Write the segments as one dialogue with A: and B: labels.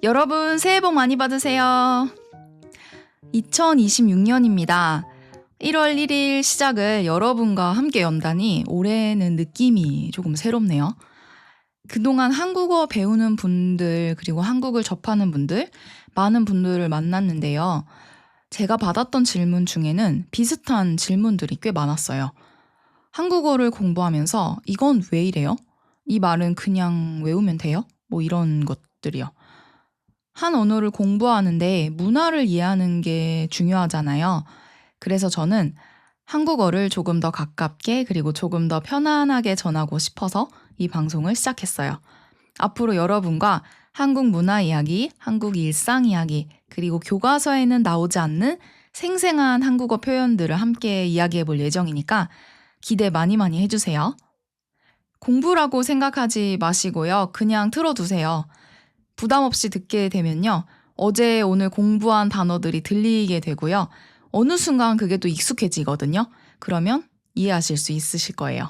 A: 여러분 새해 복 많이 받으세요. 2026년입니다. 1월 1일 시작을 여러분과 함께 연다니 올해는 느낌이 조금 새롭네요. 그동안 한국어 배우는 분들 그리고 한국을 접하는 분들 많은 분들을 만났는데요. 제가 받았던 질문 중에는 비슷한 질문들이 꽤 많았어요. 한국어를 공부하면서 이건 왜 이래요? 이 말은 그냥 외우면 돼요? 뭐 이런 것들이요. 한 언어를 공부하는데 문화를 이해하는 게 중요하잖아요. 그래서 저는 한국어를 조금 더 가깝게 그리고 조금 더 편안하게 전하고 싶어서 이 방송을 시작했어요. 앞으로 여러분과 한국 문화 이야기, 한국 일상 이야기, 그리고 교과서에는 나오지 않는 생생한 한국어 표현들을 함께 이야기해 볼 예정이니까 기대 많이 해주세요. 공부라고 생각하지 마시고요. 그냥 틀어두세요. 부담 없이 듣게 되면요. 어제 오늘 공부한 단어들이 들리게 되고요. 어느 순간 그게 또 익숙해지거든요. 그러면 이해하실 수 있으실 거예요.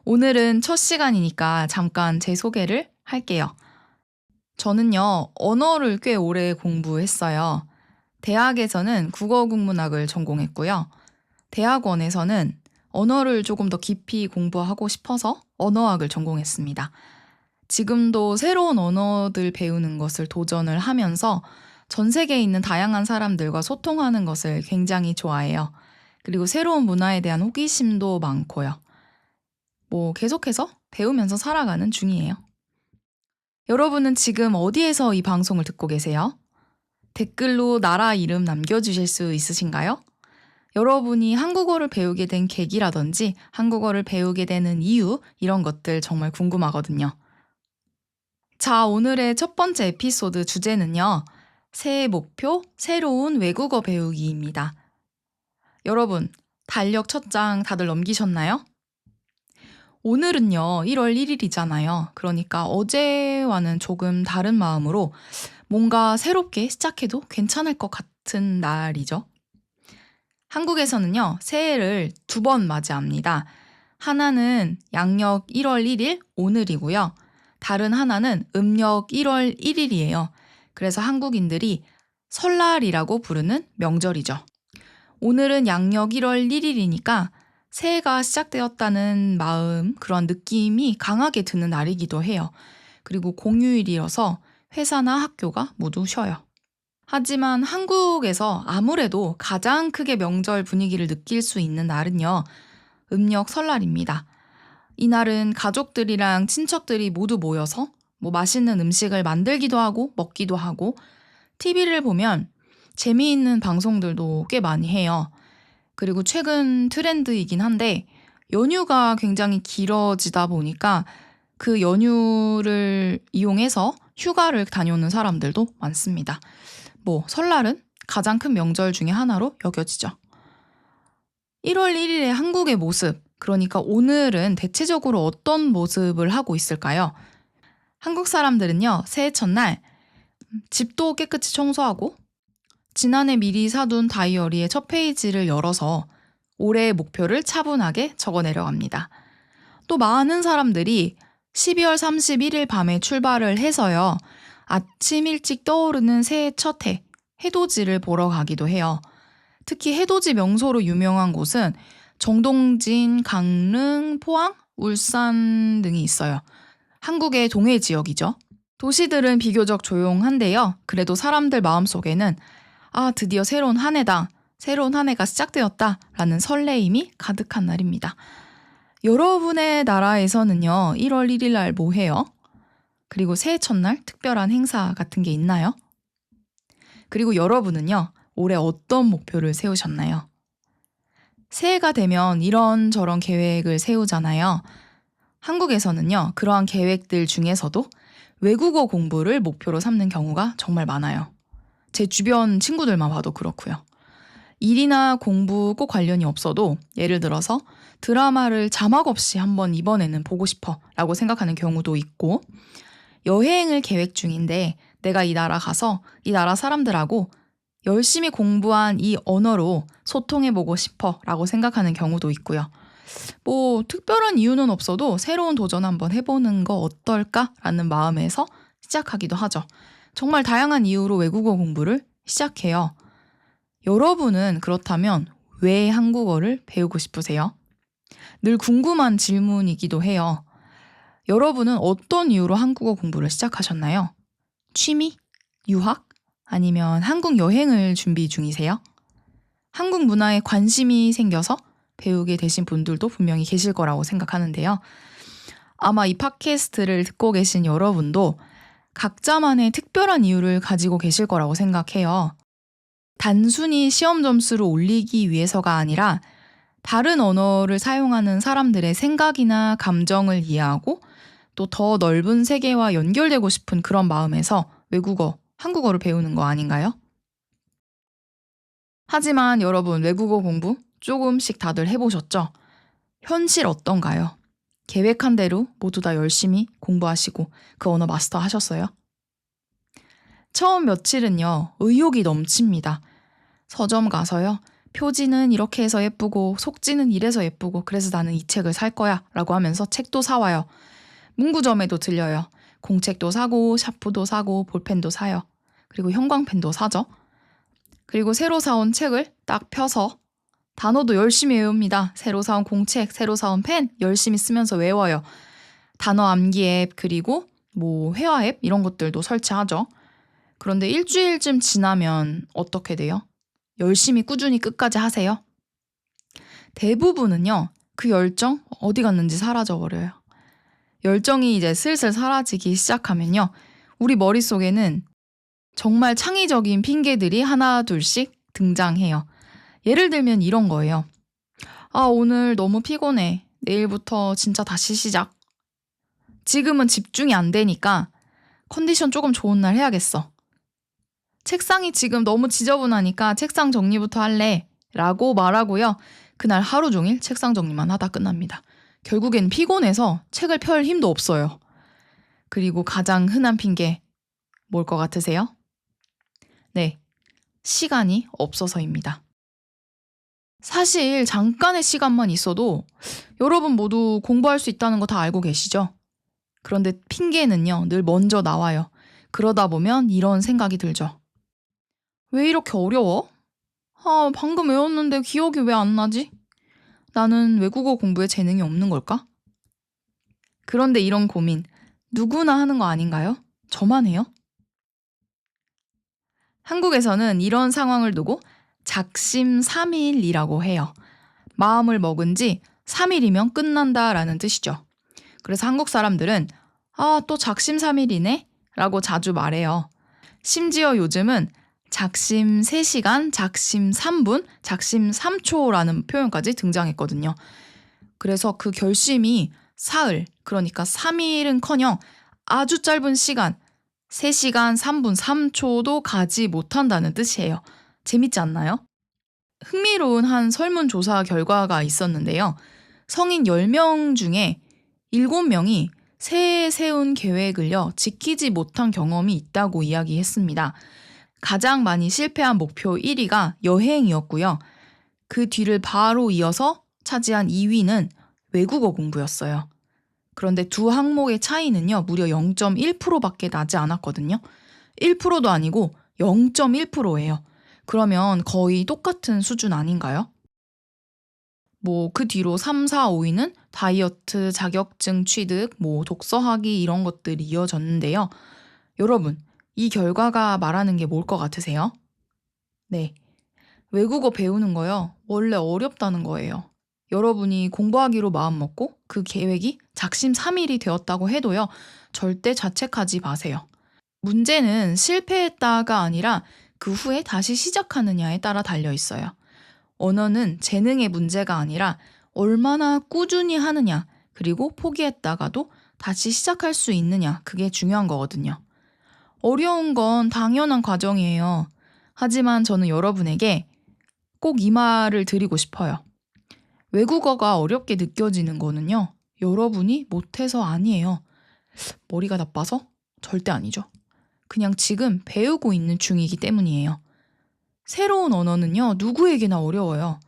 A: 오늘은 첫 시간이니까 잠깐 제 소개를 할게요. 저는요, 언어를 꽤 오래 공부했어요. 대학에서는 국어국문학을 전공했고요. 대학원에서는 언어를 조금 더 깊이 공부하고 싶어서 언어학을 전공했습니다. 지금도 새로운 언어들 배우는 것을 도전을 하면서 전 세계에 있는 다양한 사람들과 소통하는 것을 굉장히 좋아해요. 그리고 새로운 문화에 대한 호기심도 많고요. 계속해서 배우면서 살아가는 중이에요. 여러분은 지금 어디에서 이 방송을 듣고 계세요? 댓글로 나라 이름 남겨주실 수 있으신가요? 여러분이 한국어를 배우게 된 계기라든지 한국어를 배우게 되는 이유 이런 것들 정말 궁금하거든요. 자, 오늘의 첫 번째 에피소드 주제는요. 새해 목표, 새로운 외국어 배우기입니다. 여러분, 달력 첫 장 다들 넘기셨나요? 오늘은요, 1월 1일이잖아요. 그러니까 어제와는 조금 다른 마음으로 뭔가 새롭게 시작해도 괜찮을 것 같은 날이죠. 한국에서는요, 새해를 2번 맞이합니다. 하나는 양력 1월 1일, 오늘이고요. 다른 하나는 음력 1월 1일이에요. 그래서 한국인들이 설날이라고 부르는 명절이죠. 오늘은 양력 1월 1일이니까 새해가 시작되었다는 마음, 그런 느낌이 강하게 드는 날이기도 해요. 그리고 공휴일이어서 회사나 학교가 모두 쉬어요. 하지만 한국에서 아무래도 가장 크게 명절 분위기를 느낄 수 있는 날은요, 음력 설날입니다. 이날은 가족들이랑 친척들이 모두 모여서 맛있는 음식을 만들기도 하고 먹기도 하고 TV를 보면 재미있는 방송들도 꽤 많이 해요. 그리고 최근 트렌드이긴 한데 연휴가 굉장히 길어지다 보니까 그 연휴를 이용해서 휴가를 다녀오는 사람들도 많습니다. 설날은 가장 큰 명절 중에 하나로 여겨지죠. 1월 1일의 한국의 모습, 그러니까 오늘은 대체적으로 어떤 모습을 하고 있을까요? 한국 사람들은요, 새해 첫날 집도 깨끗이 청소하고 지난해 미리 사둔 다이어리의 첫 페이지를 열어서 올해의 목표를 차분하게 적어 내려갑니다. 또 많은 사람들이 12월 31일 밤에 출발을 해서요, 아침 일찍 떠오르는 새해 첫 해돋이를 보러 가기도 해요. 특히 해돋이 명소로 유명한 곳은 정동진, 강릉, 포항, 울산 등이 있어요. 한국의 동해 지역이죠. 도시들은 비교적 조용한데요. 그래도 사람들 마음속에는 드디어 새로운 한 해다. 새로운 한 해가 시작되었다. 라는 설레임이 가득한 날입니다. 여러분의 나라에서는요. 1월 1일 날 뭐 해요? 그리고 새해 첫날 특별한 행사 같은 게 있나요? 그리고 여러분은요. 올해 어떤 목표를 세우셨나요? 새해가 되면 이런저런 계획을 세우잖아요. 한국에서는요. 그러한 계획들 중에서도 외국어 공부를 목표로 삼는 경우가 정말 많아요. 제 주변 친구들만 봐도 그렇고요. 일이나 공부 꼭 관련이 없어도 예를 들어서 드라마를 자막 없이 한번 이번에는 보고 싶어 라고 생각하는 경우도 있고, 여행을 계획 중인데 내가 이 나라 가서 이 나라 사람들하고 열심히 공부한 이 언어로 소통해보고 싶어 라고 생각하는 경우도 있고요. 특별한 이유는 없어도 새로운 도전 한번 해보는 거 어떨까? 라는 마음에서 시작하기도 하죠. 정말 다양한 이유로 외국어 공부를 시작해요. 여러분은 그렇다면 왜 한국어를 배우고 싶으세요? 늘 궁금한 질문이기도 해요. 여러분은 어떤 이유로 한국어 공부를 시작하셨나요? 취미? 유학? 아니면 한국 여행을 준비 중이세요? 한국 문화에 관심이 생겨서 배우게 되신 분들도 분명히 계실 거라고 생각하는데요. 아마 이 팟캐스트를 듣고 계신 여러분도 각자만의 특별한 이유를 가지고 계실 거라고 생각해요. 단순히 시험 점수를 올리기 위해서가 아니라 다른 언어를 사용하는 사람들의 생각이나 감정을 이해하고 또 더 넓은 세계와 연결되고 싶은 그런 마음에서 외국어, 한국어를 배우는 거 아닌가요? 하지만 여러분, 외국어 공부 조금씩 다들 해보셨죠? 현실 어떤가요? 계획한 대로 모두 다 열심히 공부하시고 그 언어 마스터 하셨어요? 처음 며칠은요, 의욕이 넘칩니다. 서점 가서요, 표지는 이렇게 해서 예쁘고 속지는 이래서 예쁘고 그래서 나는 이 책을 살 거야 라고 하면서 책도 사와요. 문구점에도 들려요. 공책도 사고 샤프도 사고 볼펜도 사요. 그리고 형광펜도 사죠. 그리고 새로 사온 책을 딱 펴서 단어도 열심히 외웁니다. 새로 사온 공책, 새로 사온 펜 열심히 쓰면서 외워요. 단어 암기 앱 그리고 회화 앱 이런 것들도 설치하죠. 그런데 일주일쯤 지나면 어떻게 돼요? 열심히 꾸준히 끝까지 하세요? 대부분은요, 그 열정 어디 갔는지 사라져버려요. 열정이 이제 슬슬 사라지기 시작하면요, 우리 머릿속에는 정말 창의적인 핑계들이 하나 둘씩 등장해요. 예를 들면 이런 거예요. 아, 오늘 너무 피곤해. 내일부터 진짜 다시 시작. 지금은 집중이 안 되니까 컨디션 조금 좋은 날 해야겠어. 책상이 지금 너무 지저분하니까 책상 정리부터 할래. 라고 말하고요. 그날 하루 종일 책상 정리만 하다 끝납니다. 결국엔 피곤해서 책을 펼 힘도 없어요. 그리고 가장 흔한 핑계, 뭘 것 같으세요? 네, 시간이 없어서입니다. 사실 잠깐의 시간만 있어도 여러분 모두 공부할 수 있다는 거 다 알고 계시죠? 그런데 핑계는요, 늘 먼저 나와요. 그러다 보면 이런 생각이 들죠. 왜 이렇게 어려워? 아, 방금 외웠는데 기억이 왜 안 나지? 나는 외국어 공부에 재능이 없는 걸까? 그런데 이런 고민 누구나 하는 거 아닌가요? 저만 해요? 한국에서는 이런 상황을 두고 작심삼일이라고 해요. 마음을 먹은 지 3일이면 끝난다라는 뜻이죠. 그래서 한국 사람들은 아, 또 작심삼일이네? 라고 자주 말해요. 심지어 요즘은 작심 3시간, 작심 3분, 작심 3초라는 표현까지 등장했거든요. 그래서 그 결심이 사흘, 그러니까 3일은커녕 아주 짧은 시간, 3시간 3분 3초도 가지 못한다는 뜻이에요. 재밌지 않나요? 흥미로운 한 설문조사 결과가 있었는데요. 성인 10명 중에 7명이 새해 세운 계획을요, 지키지 못한 경험이 있다고 이야기했습니다. 가장 많이 실패한 목표 1위가 여행이었고요. 그 뒤를 바로 이어서 차지한 2위는 외국어 공부였어요. 그런데 두 항목의 차이는요, 무려 0.1%밖에 나지 않았거든요. 1%도 아니고 0.1%예요. 그러면 거의 똑같은 수준 아닌가요? 그 뒤로 3, 4, 5위는 다이어트, 자격증 취득, 독서하기 이런 것들이 이어졌는데요. 여러분, 이 결과가 말하는 게 뭘 것 같으세요? 네, 외국어 배우는 거요, 원래 어렵다는 거예요. 여러분이 공부하기로 마음먹고 그 계획이 작심삼일이 되었다고 해도요, 절대 자책하지 마세요. 문제는 실패했다가 아니라 그 후에 다시 시작하느냐에 따라 달려 있어요. 언어는 재능의 문제가 아니라 얼마나 꾸준히 하느냐, 그리고 포기했다가도 다시 시작할 수 있느냐, 그게 중요한 거거든요. 어려운 건 당연한 과정이에요. 하지만 저는 여러분에게 꼭 이 말을 드리고 싶어요. 외국어가 어렵게 느껴지는 거는요, 여러분이 못해서 아니에요. 머리가 나빠서? 절대 아니죠. 그냥 지금 배우고 있는 중이기 때문이에요. 새로운 언어는요, 누구에게나 어려워요.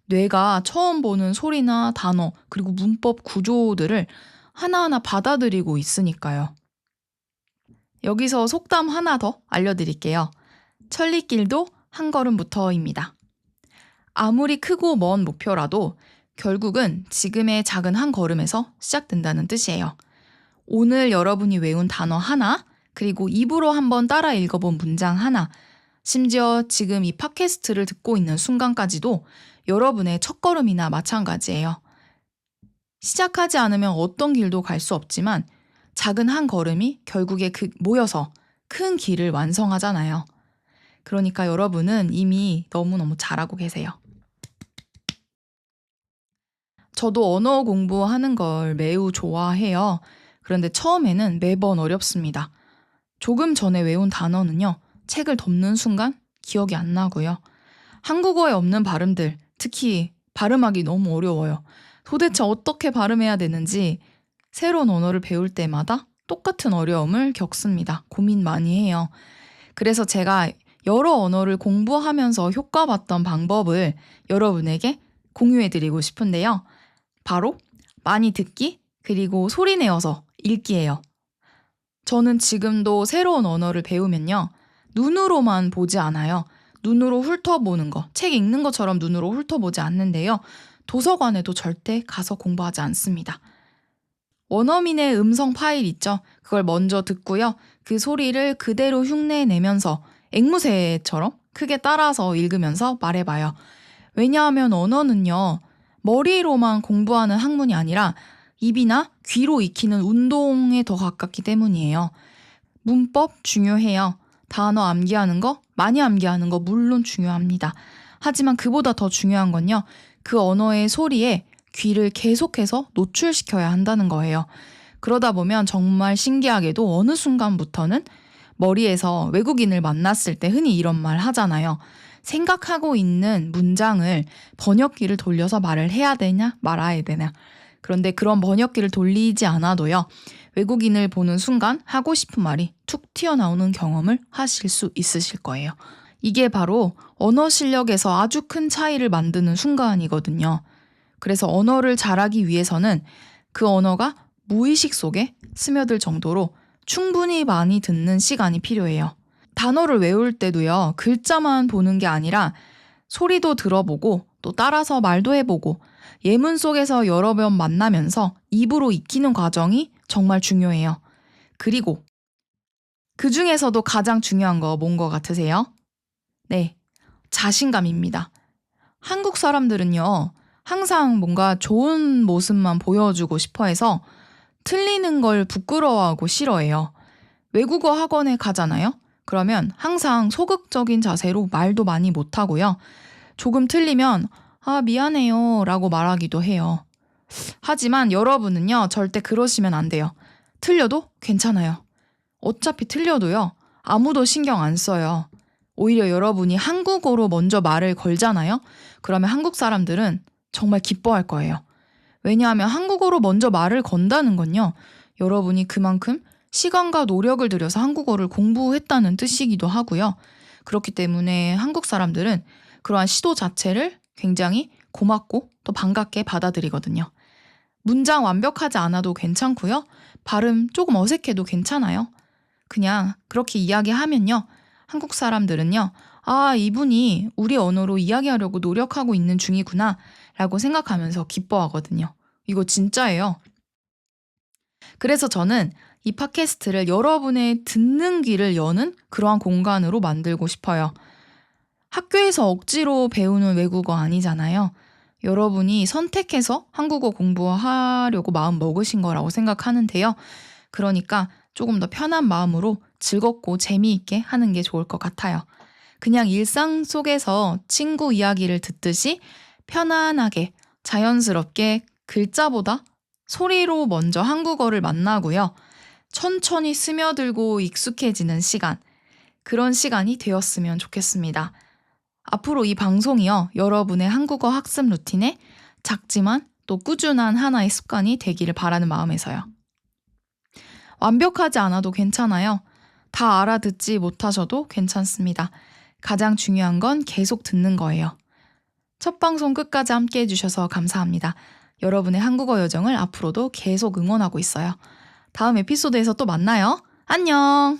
A: 뇌가 처음 보는 소리나 단어, 그리고 문법 구조들을 하나하나 받아들이고 있으니까요. 여기서 속담 하나 더 알려드릴게요. 천리길도 한 걸음부터입니다. 아무리 크고 먼 목표라도 결국은 지금의 작은 한 걸음에서 시작된다는 뜻이에요. 오늘 여러분이 외운 단어 하나, 그리고 입으로 한번 따라 읽어본 문장 하나, 심지어 지금 이 팟캐스트를 듣고 있는 순간까지도 여러분의 첫걸음이나 마찬가지예요. 시작하지 않으면 어떤 길도 갈 수 없지만 작은 한 걸음이 결국에 모여서 큰 길을 완성하잖아요. 그러니까 여러분은 이미 너무너무 잘하고 계세요. 저도 언어 공부하는 걸 매우 좋아해요. 그런데 처음에는 매번 어렵습니다. 조금 전에 외운 단어는요, 책을 덮는 순간 기억이 안 나고요. 한국어에 없는 발음들, 특히 발음하기 너무 어려워요. 도대체 어떻게 발음해야 되는지 새로운 언어를 배울 때마다 똑같은 어려움을 겪습니다. 고민 많이 해요. 그래서 제가 여러 언어를 공부하면서 효과봤던 방법을 여러분에게 공유해드리고 싶은데요. 바로 많이 듣기, 그리고 소리 내어서 읽기예요. 저는 지금도 새로운 언어를 배우면요, 눈으로만 보지 않아요. 눈으로 훑어보는 거, 책 읽는 것처럼 눈으로 훑어보지 않는데요. 도서관에도 절대 가서 공부하지 않습니다. 원어민의 음성 파일 있죠? 그걸 먼저 듣고요. 그 소리를 그대로 흉내내면서 앵무새처럼 크게 따라서 읽으면서 말해봐요. 왜냐하면 언어는요, 머리로만 공부하는 학문이 아니라 입이나 귀로 익히는 운동에 더 가깝기 때문이에요. 문법 중요해요. 단어 암기하는 거, 많이 암기하는 거 물론 중요합니다. 하지만 그보다 더 중요한 건요, 그 언어의 소리에 귀를 계속해서 노출시켜야 한다는 거예요. 그러다 보면 정말 신기하게도 어느 순간부터는 머리에서 외국인을 만났을 때 흔히 이런 말 하잖아요. 생각하고 있는 문장을 번역기를 돌려서 말을 해야 되냐 말아야 되냐. 그런데 그런 번역기를 돌리지 않아도요, 외국인을 보는 순간 하고 싶은 말이 툭 튀어나오는 경험을 하실 수 있으실 거예요. 이게 바로 언어 실력에서 아주 큰 차이를 만드는 순간이거든요. 그래서 언어를 잘하기 위해서는 그 언어가 무의식 속에 스며들 정도로 충분히 많이 듣는 시간이 필요해요. 단어를 외울 때도요, 글자만 보는 게 아니라 소리도 들어보고 또 따라서 말도 해보고 예문 속에서 여러 번 만나면서 입으로 익히는 과정이 정말 중요해요. 그리고 그 중에서도 가장 중요한 거 뭔 거 같으세요? 네, 자신감입니다. 한국 사람들은요, 항상 뭔가 좋은 모습만 보여주고 싶어 해서 틀리는 걸 부끄러워하고 싫어해요. 외국어 학원에 가잖아요? 그러면 항상 소극적인 자세로 말도 많이 못하고요. 조금 틀리면 미안해요 라고 말하기도 해요. 하지만 여러분은요, 절대 그러시면 안 돼요. 틀려도 괜찮아요. 어차피 틀려도요, 아무도 신경 안 써요. 오히려 여러분이 한국어로 먼저 말을 걸잖아요? 그러면 한국 사람들은 정말 기뻐할 거예요. 왜냐하면 한국어로 먼저 말을 건다는 건요, 여러분이 그만큼 시간과 노력을 들여서 한국어를 공부했다는 뜻이기도 하고요. 그렇기 때문에 한국 사람들은 그러한 시도 자체를 굉장히 고맙고 또 반갑게 받아들이거든요. 문장 완벽하지 않아도 괜찮고요. 발음 조금 어색해도 괜찮아요. 그냥 그렇게 이야기하면요, 한국 사람들은요, 이분이 우리 언어로 이야기하려고 노력하고 있는 중이구나 라고 생각하면서 기뻐하거든요. 이거 진짜예요. 그래서 저는 이 팟캐스트를 여러분의 듣는 귀를 여는 그러한 공간으로 만들고 싶어요. 학교에서 억지로 배우는 외국어 아니잖아요. 여러분이 선택해서 한국어 공부하려고 마음 먹으신 거라고 생각하는데요. 그러니까 조금 더 편한 마음으로 즐겁고 재미있게 하는 게 좋을 것 같아요. 그냥 일상 속에서 친구 이야기를 듣듯이 편안하게 자연스럽게 글자보다 소리로 먼저 한국어를 만나고요. 천천히 스며들고 익숙해지는 시간, 그런 시간이 되었으면 좋겠습니다. 앞으로 이 방송이요, 여러분의 한국어 학습 루틴에 작지만 또 꾸준한 하나의 습관이 되기를 바라는 마음에서요. 완벽하지 않아도 괜찮아요. 다 알아듣지 못하셔도 괜찮습니다. 가장 중요한 건 계속 듣는 거예요. 첫 방송 끝까지 함께 해주셔서 감사합니다. 여러분의 한국어 여정을 앞으로도 계속 응원하고 있어요. 다음 에피소드에서 또 만나요. 안녕!